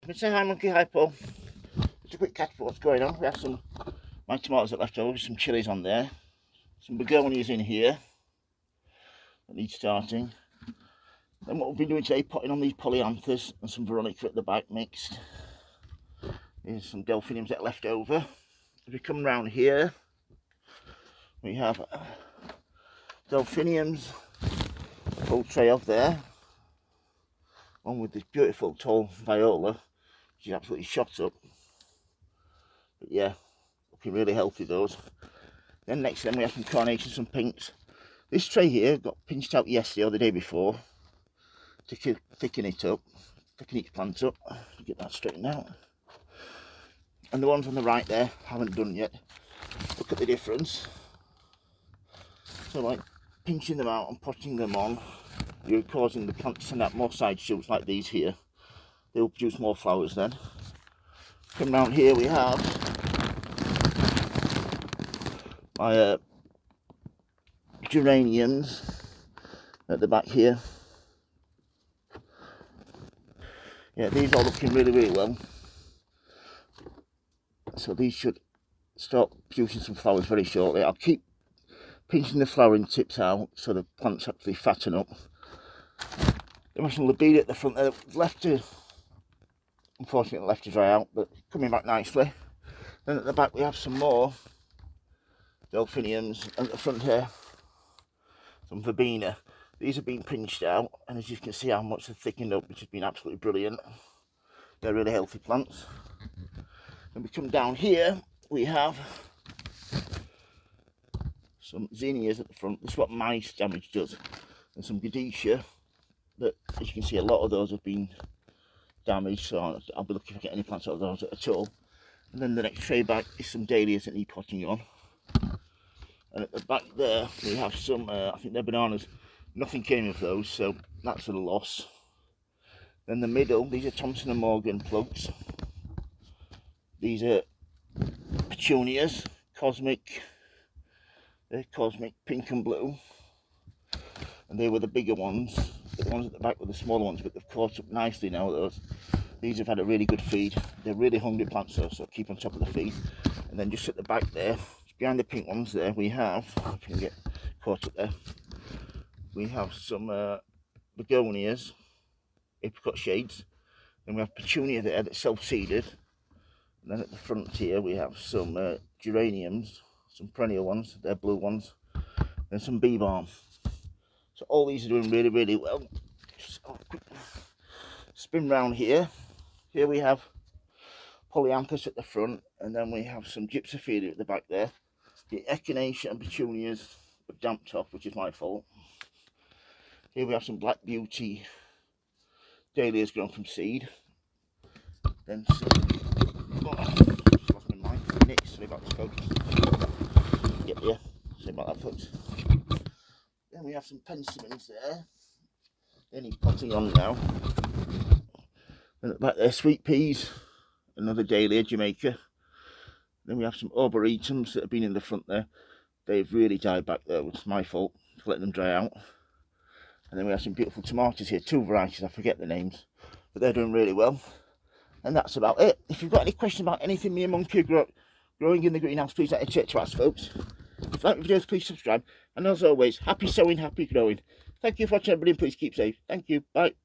Come and say hi, Monkey. Hi, Paul. Just a quick catch for what's going on. We have some my tomatoes that left over, some chilies on there, some begonias in here that need starting. Then what we've been doing today, potting on these polyanthus and some veronica at the back mixed. Here's some delphiniums that are left over. If we come round here, we have delphiniums, a whole tray of there. One with this beautiful tall viola, which is absolutely shot up. But yeah, looking really healthy those. Then next to them we have some carnations, some pinks. This tray here got pinched out yesterday or the day before to thicken it up, thicken each plant up. Get that straightened out. And the ones on the right there haven't done yet. Look at the difference. So like pinching them out and potting them on, you're causing the plant to send out more side shoots like these here. They'll produce more flowers then. Come round here we have my geraniums at the back here. Yeah, these are looking really well. So these should start producing some flowers very shortly. I'll keep pinching the flowering tips out so the plants actually fatten up. There was some lobelia at the front there that left to, unfortunately left to dry out, but coming back nicely. Then at the back we have some more delphiniums, and at the front here some verbena. These have been pinched out, and as you can see how much they're thickened up, which has been absolutely brilliant. They're really healthy plants. Then we come down here, we have some zinnias at the front. This is what mice damage does. And some godetia, that as you can see a lot of those have been damaged, so I'll be looking if I get any plants out of those at all. And then the next tray back is some dahlias that need potting on. And at the back there we have some, I think they're bananas. Nothing came of those, so that's a loss. Then the middle, these are Thompson and Morgan plugs. These are petunias, cosmic. They're cosmic pink and blue. And they were the bigger ones. The ones at the back were the smaller ones, but they've caught up nicely now. These have had a really good feed. They're really hungry plants though, so keep on top of the feed. And then just at the back there, behind the pink ones there, we have, if you can get caught up there, we have some begonias, apricot shades. Then we have petunia there that's self-seeded. And then at the front here we have some geraniums, some perennial ones, they're blue ones, and some bee balm. So all these are doing really well. Just a quick spin round here. Here we have polyanthus at the front, and then we have some gypsophilia at the back there. The echinacea and petunias have damped off, which is my fault. Here we have some black beauty dahlias grown from seed. Then some, just lost my mind. Sorry about this, folks. Get there. Sorry about that, folks. Then we have some pensimons there. They need potting on now. Then at the back there, sweet peas, another dahlia, Jamaica. Then we have some arboretums that have been in the front there. They've really died back there. It's my fault for letting them dry out. And then we have some beautiful tomatoes here, two varieties, I forget the names, but they're doing really well. And that's about it. If you've got any questions about anything me and Monkey are growing in the greenhouse, please let me check to ask, folks. If you like the videos, please subscribe. And as always, happy sowing, happy growing. Thank you for watching, everybody, and please keep safe. Thank you. Bye.